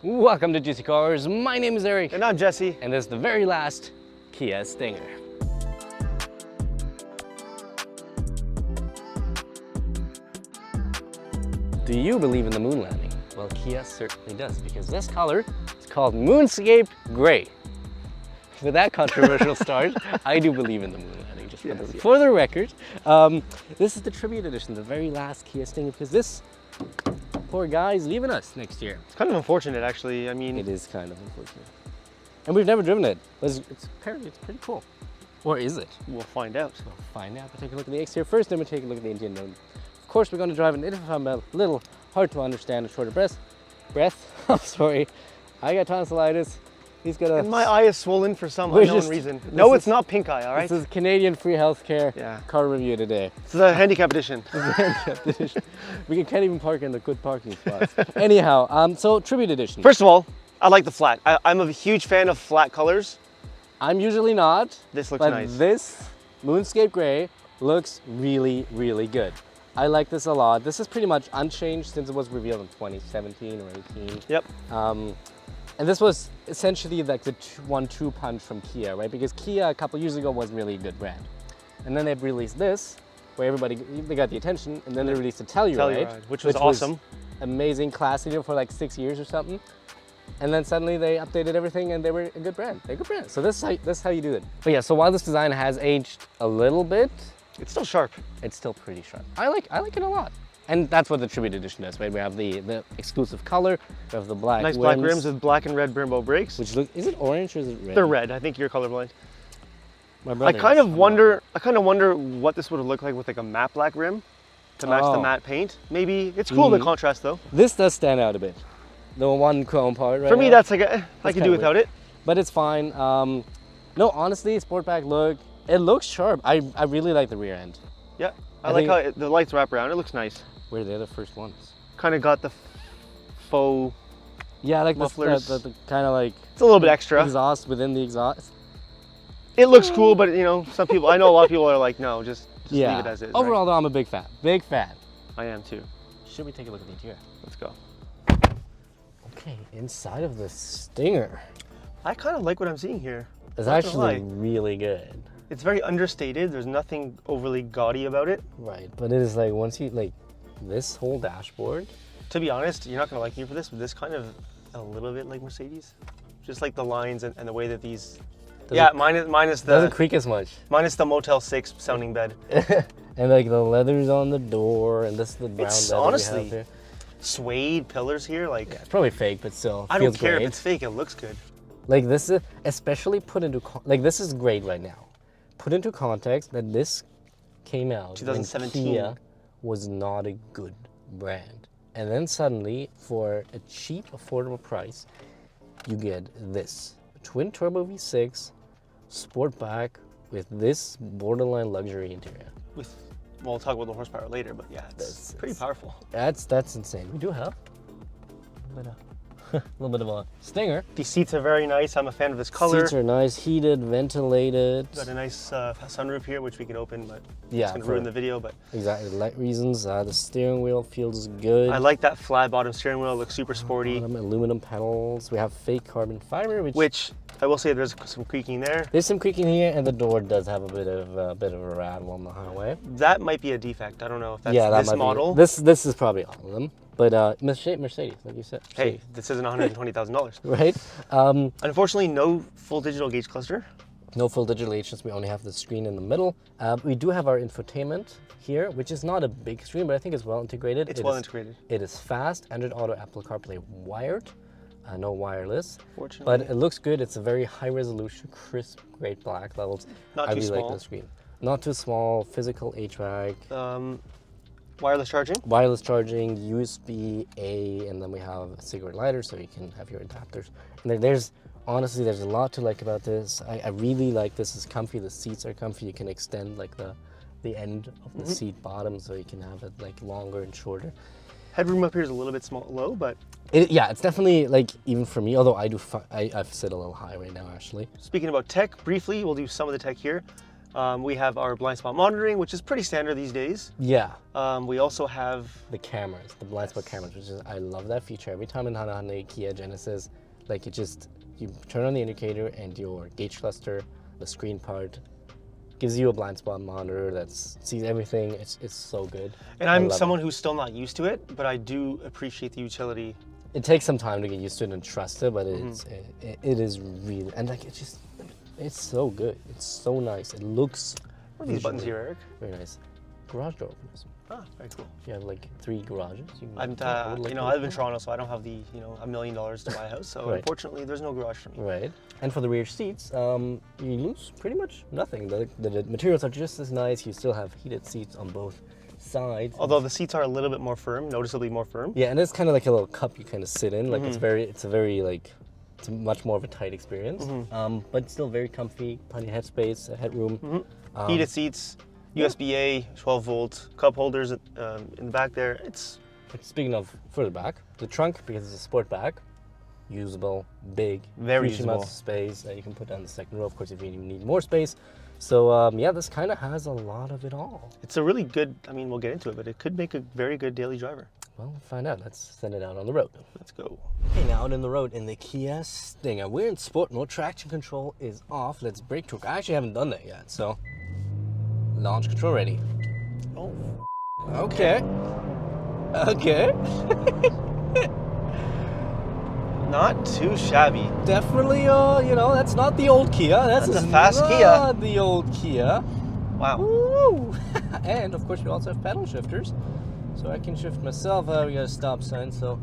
Welcome to GC Cars. My name is Eric. And I'm Jesse. And this is the very last Kia Stinger. Do you believe in the moon landing? Well, Kia certainly does, because this color is called Moonscape Grey. With that controversial start, I do believe in the moon landing, just for the record. This is the tribute edition, the very last Kia Stinger, because this poor guy's leaving us next year. It's kind of unfortunate, actually. I mean, it is kind of unfortunate. And we've never driven it. Apparently it's pretty cool. Or is it? We'll find out. We'll find out. We'll take a look at the exterior first, then we'll take a look at the interior. Of course, we're going to drive an a little hard to understand, a shorter breath. I'm sorry. I got tonsillitis. He's got a... And my eye is swollen for some unknown reason. No, it's not pink eye, all right? This is Canadian free healthcare car review today. This is a handicap edition. We can't even park in the good parking spots. Anyhow, so tribute edition. First of all, I like the flat. I'm a huge fan of flat colors. I'm usually not. This looks nice. But this Moonscape Grey looks really, really good. I like this a lot. This is pretty much unchanged since it was revealed in 2017 or 18. Yep. And this was essentially like the 1-2 punch from Kia, right? Because Kia a couple years ago wasn't really a good brand. And then they've released this, where they got the attention, and then they released a Telluride, which was awesome. Amazing, classy for like 6 years or something. And then suddenly they updated everything and they were a good brand. They're a good brand. So this is how you do it. But yeah, so while this design has aged a little bit, it's still sharp. It's still pretty sharp. I like it a lot. And that's what the tribute edition is, right? We have the exclusive color, we have the black rims. Black rims with black and red Brembo brakes. Which look, is it orange or is it red? They're red. I think you're colorblind. My brother I kind of wonder what this would have looked like with like a matte black rim to match the matte paint. Maybe it's cool the contrast though. This does stand out a bit. The one chrome part, right? For me, that's like I could do without it. But it's fine. No, honestly, Sportback look, it looks sharp. I really like the rear end. Yeah, I like how the lights wrap around. It looks nice. Where they're the first ones. Kind of got the faux like mufflers. The kind of like... It's a little bit extra. Exhaust within the exhaust. It looks cool, but you know, I know a lot of people are like, no, just leave it as is. Overall though, I'm a big fan. Big fan. I am too. Should we take a look at the interior? Let's go. Okay, inside of the Stinger. I kind of like what I'm seeing here. It's actually really good. It's very understated. There's nothing overly gaudy about it. Right, but it is like once you like this whole dashboard. To be honest, you're not gonna like me for this, but this kind of a little bit like Mercedes. Just like the lines and the way that these. Minus the. Doesn't creak as much. Minus the Motel 6 sounding bed. And like the leather's on the door, and this is the brown leather honestly, we have here. Suede pillars here, like. Yeah, it's probably fake, but still. I don't care if it's fake. It looks good. Like this is especially put into this is great right now. Put into context that this came out 2017. when Kia was not a good brand, and then suddenly for a cheap, affordable price, you get this twin turbo V6 Sportback with this borderline luxury interior. We'll talk about the horsepower later, but yeah, it's pretty powerful. That's insane. We do have a little bit of a Stinger. These seats are very nice. I'm a fan of this color. Seats are nice, heated, ventilated. Got a nice sunroof here, which we can open, but yeah, it's gonna ruin the video. But exactly, light reasons. The steering wheel feels good. I like that flat bottom steering wheel. It looks super sporty. Aluminum pedals. We have fake carbon fiber, which I will say there's some creaking there. There's some creaking here, and the door does have a bit of a rattle on the highway. That might be a defect. I don't know if that's this model. This is probably all of them. But Mercedes, like you said. Hey, this isn't $120,000. Right. Unfortunately, no full digital gauge cluster. No full digital agents. We only have the screen in the middle. We do have our infotainment here, which is not a big screen, but I think it's well integrated. It's well integrated. It is fast. Android Auto, Apple CarPlay wired. No wireless. Fortunately. But it looks good. It's a very high resolution, crisp, great black levels. Not too small. I really like the screen. Not too small. Physical HVAC. Wireless charging? Wireless charging, USB-A, and then we have a cigarette lighter so you can have your adapters. And honestly, there's a lot to like about this. I really like this. It's comfy. The seats are comfy. You can extend like the end of the seat bottom so you can have it like longer and shorter. Headroom up here is a little bit low, but... it's definitely like, even for me, although I sit a little high right now actually. Speaking about tech, briefly, we'll do some of the tech here. We have our blind spot monitoring, which is pretty standard these days. Yeah. We also have the cameras, the blind spot cameras, which is, I love that feature. Every time in Hyundai, Kia, Genesis, like you turn on the indicator and your gauge cluster, the screen part, gives you a blind spot monitor that sees everything. It's so good. And I'm someone who's still not used to it, but I do appreciate the utility. It takes some time to get used to it and trust it, but it is really, and like it's so good. It's so nice. It looks. What are these buttons here, Eric? Very nice. Garage door openers. Ah, very cool. You have like 3 garages. I live in Toronto, so I don't have the $1 million to buy a house. So Right. unfortunately, there's no garage for me. Right. And for the rear seats, you lose pretty much nothing. The materials are just as nice. You still have heated seats on both sides. Although the seats are a little bit more firm, noticeably more firm. Yeah, and it's kind of like a little cup you kind of sit in. Like it's a much more of a tight experience. But still very comfy. Plenty of headspace, headroom. Heated seats. USB-A, 12-volt cup holders in the back there. Speaking of further back, the trunk, because it's a Sportback, usable, big, Very huge amounts usable. of space that you can put down the second row, of course, if you need more space. So yeah, this kind of has a lot of it all. It's a really good, we'll get into it, but it could make a very good daily driver. Well, we'll find out. Let's send it out on the road. Let's go. Okay, now out in the road in the Kia Stinger. We're in sport mode. Traction control is off. Let's brake torque. I actually haven't done that yet, so launch control ready. Oh. Okay. Okay. Not too shabby. Definitely, that's not the old Kia. That's a fast Kia. Not the old Kia. Wow. Woo! And of course, we also have pedal shifters, so I can shift myself. We got a stop sign, so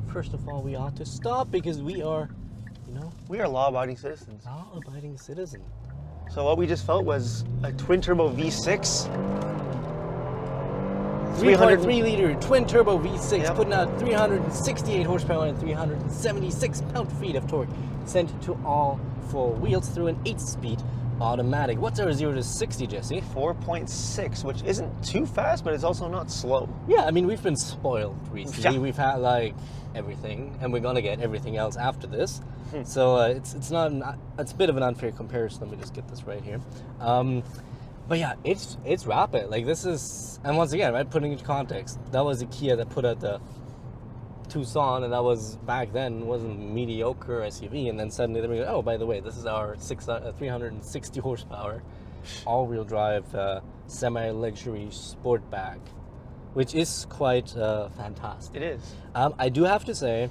first of all, we ought to stop because we are, We are law-abiding citizens. law-abiding citizen. So what we just felt was a twin-turbo V6. 3.3 liter twin turbo V6, Yep. putting out 368 horsepower and 376 pound-feet of torque, sent to all 4 wheels through an 8-speed automatic. What's our 0 to 60, Jesse? 4.6, which isn't too fast, but it's also not slow. Yeah, we've been spoiled recently. Yeah. We've had like everything, and we're gonna get everything else after this. So it's a bit of an unfair comparison. Let me just get this right here. But yeah, it's rapid. Like this is, and once again, right, putting into context, that was a Kia that put out the Tucson, and that was back then wasn't a mediocre SUV, and then suddenly they go, oh, by the way, this is our 360 horsepower, all-wheel drive semi-luxury Sportback, which is quite fantastic. It is. I do have to say,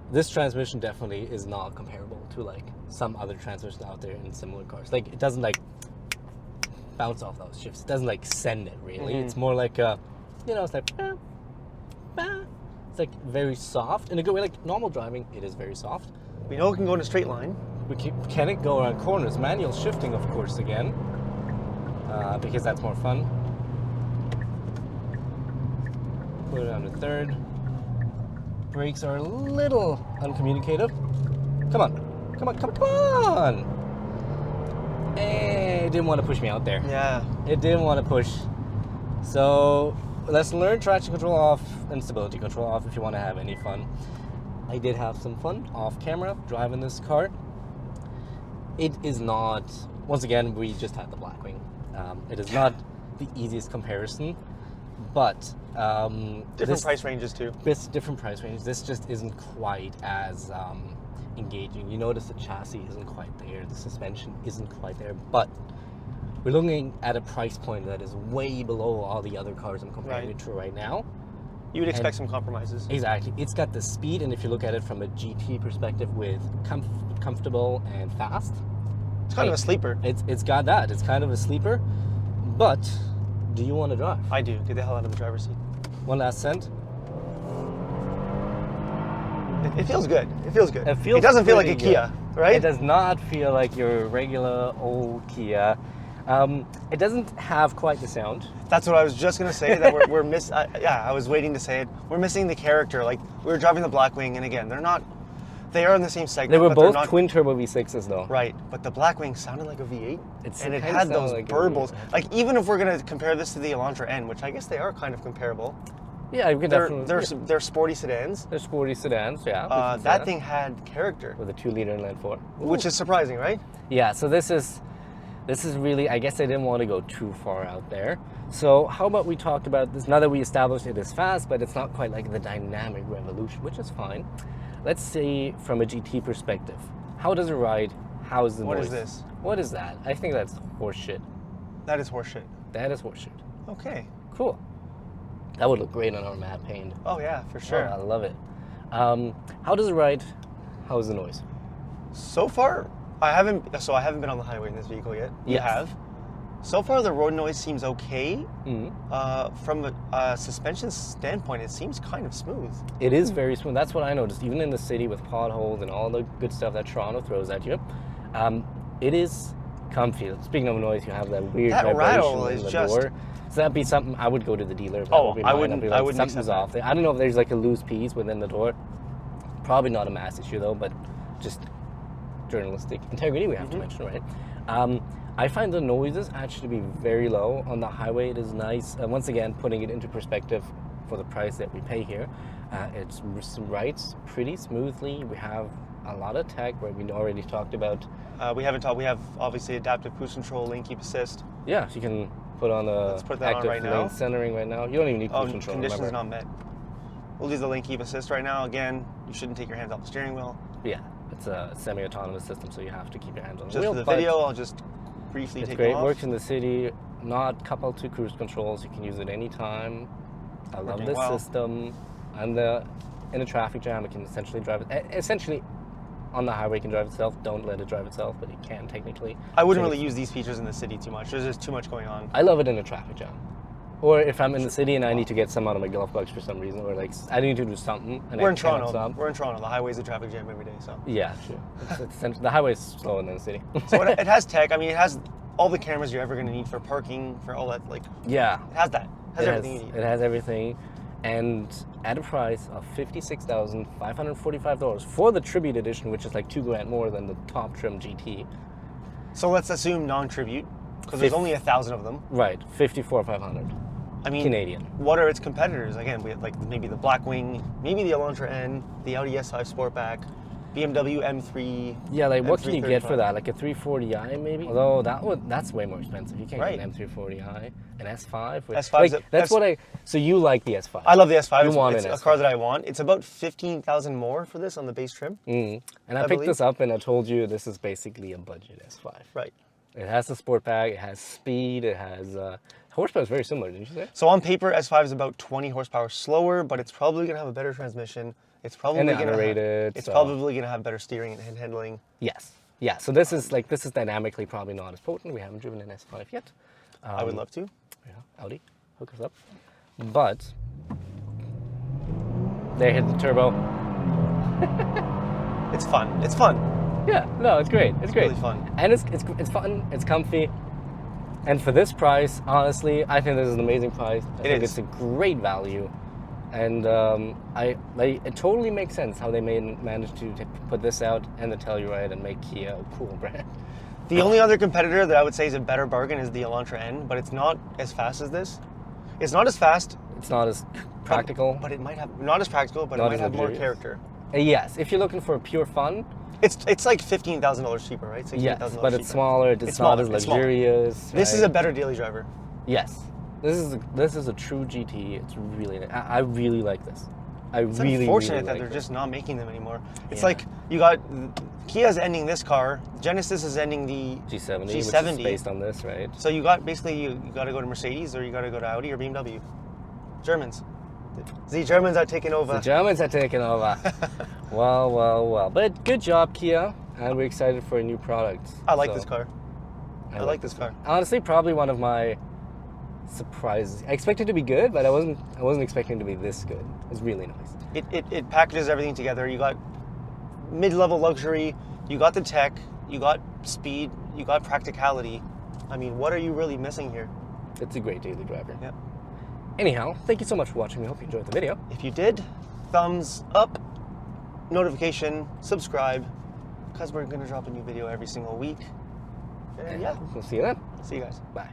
this transmission definitely is not comparable to like some other transmissions out there in similar cars. Like it doesn't like bounce off those shifts. It doesn't like send it really. It's more like it's like bah, bah. It's like very soft in a good way. Like normal driving, it is very soft. We know it can go in a straight line. Can it go around corners? Manual shifting, of course, again, because that's more fun. Put it on the third. Brakes are a little uncommunicative. Come on, come on, come on, come on! Hey, it didn't want to push me out there. Yeah. It didn't want to push. So let's learn traction control off and stability control off if you want to have any fun. I did have some fun off camera driving this car. It is not, once again, we just had the Blackwing. It is not the easiest comparison, but Different price ranges too. different price range. This just isn't quite as engaging. You notice the chassis isn't quite there, the suspension isn't quite there, but we're looking at a price point that is way below all the other cars I'm comparing it to right now. You would expect some compromises. Exactly. It's got the speed, and if you look at it from a GT perspective with comfortable and fast, It's kind of a sleeper. It's got that. It's kind of a sleeper, but do you want to drive? I do. Get the hell out of the driver's seat. One last cent. It feels good. It feels good. It doesn't feel like a pretty Kia, right? It does not feel like your regular old Kia. It doesn't have quite the sound. That's what I was just gonna say. That we're miss. Yeah, I was waiting to say it. We're missing the character. Like we were driving the Blackwing, and again, they're not. They are in the same segment. They were but they're both not, twin turbo V6s though. Right, but the Blackwing sounded like a V8, and it kinda had those sounded like a burbles. V8. Like even if we're gonna compare this to the Elantra N, which I guess they are kind of comparable. Yeah, you can definitely. They're sporty sedans. They're sporty sedans, yeah. That thing had character, with a 2-liter inline 4, which is surprising, right? Yeah. So this is This is really, I guess I didn't want to go too far out there. So how about we talk about this, now that we established it is fast, but it's not quite like the dynamic revolution, which is fine. Let's see from a GT perspective. How does it ride? How is the noise? What is this? What is that? I think that's horseshit. That is horseshit. That is horseshit. Okay. Cool. That would look great on our matte paint. Oh yeah, for sure. Oh, I love it. How does it ride? How is the noise? So far, I haven't been on the highway in this vehicle yet. You Yes. have. So far, the road noise seems okay. Mm-hmm. From a suspension standpoint, it seems kind of smooth. It is very smooth. That's what I noticed. Even in the city with potholes and all the good stuff that Toronto throws at you, it is comfy. Speaking of noise, you have that weird That vibration rattle in is the just- door. So that'd be something I would go to the dealer. That Oh, would be I mine. wouldn't- I'd be I like, wouldn't something's accept off there. I don't know if there's like a loose piece within the door. Probably not a mass issue though, but just journalistic integrity we have to mention, right? I find the noises actually to be very low on the highway. It is nice. Once again, putting it into perspective for the price that we pay here, it rides pretty smoothly. We have a lot of tech where we already talked about. We haven't talked. We have obviously adaptive cruise control, lane keep assist. Yeah, so you can put on a Let's put that on active right lane now. centering right now. You don't even need cruise control. Conditions remember. not met. We'll use the lane keep assist right now. Again, you shouldn't take your hands off the steering wheel. Yeah, it's a semi-autonomous system, so you have to keep your hands on the Just wheel. for the but video, I'll just briefly it's take great. them off. Works in the city, not coupled to cruise controls. You can use it anytime. I love Working this well. system. And in a traffic jam, it can essentially drive it. Essentially, on the highway, it can drive itself. Don't let it drive itself, but it can technically. I wouldn't So really use these features in the city too much. There's just too much going on. I love it in a traffic jam. Or if I'm in the city and I need to get some out of my glove box for some reason, or like I need to do something and We're I in cannot Toronto. stop. We're in Toronto. The highway's a traffic jam every day. So Yeah, true. The highway's slower than the city. so it has tech. I mean, it has all the cameras you're ever going to need for parking, for all that. Like Yeah. it has that. It has everything you need. It has everything. And at a price of $56,545 for the Tribute Edition, which is like $2,000 more than the top trim GT. So let's assume non-tribute, because there's only 1,000 of them. Right, $54,500 I mean, Canadian. What are its competitors? Again, we have like maybe the Blackwing, maybe the Elantra N, the Audi S5 Sportback, BMW M3. Yeah, like what can you get for M335. that? Like a 340i maybe? Although that's way more expensive. You can't Right. get an M340i, an S5. S5's like, a- that's what I. So you like the S5? I love the S5. You want it's an a S5. car that I want. It's about 15,000 more for this on the base trim. And I I picked believe. this up and I told you this is basically a budget S5. Right. It has the Sportback, it has speed, it has horsepower is very similar, didn't you say? So on paper, S5 is about 20 horsepower slower, but it's probably going to have a better transmission. It's probably And going to underrated, It's so- probably going to have better steering and hand handling. Yes. Yeah. So this is dynamically probably not as potent. We haven't driven an S5 yet. I would love to. Yeah, Audi, hook us up. But they hit the turbo. It's fun. It's fun. Yeah, no, it's great. It's great. really fun. And it's fun. It's comfy. And for this price, honestly, I think this is an amazing price. I think is. it's a great value. And it totally makes sense how they managed to put this out and the Telluride and make Kia a cool brand. The only other competitor that I would say is a better bargain is the Elantra N, but it's not as fast as this. It's not as fast, It's not as practical. but it might have not as practical, but Not it might as have more luxurious. character. Yes, if you're looking for pure fun, It's like $15,000 cheaper, right? yes, $16,000 but it's cheaper. smaller. It's not smaller, as it's smaller. luxurious. This is right? a better daily driver. Yes, this is a true GT. It's really I really like this. It's really unfortunate that like they're this. just not making them anymore. It's Yeah. like you got Kia's ending this car, Genesis is ending the G70, which G70. is based on this, right? So you got basically you got to go to Mercedes or you got to go to Audi or BMW. Germans. The Germans are taking over. The Germans are taking over. well. But good job, Kia, and we're excited for a new product. I like So, this car. I like this car. Honestly, probably one of my surprises. I expected it to be good, but I wasn't expecting it to be this good. It's really nice. It packages everything together. You got mid-level luxury, you got the tech, you got speed, you got practicality. I mean, what are you really missing here? It's a great daily driver. Yep. Anyhow, thank you so much for watching. We hope you enjoyed the video. If you did, thumbs up, notification, subscribe, because we're going to drop a new video every single week. And yeah, We'll see you then. see you guys. Bye.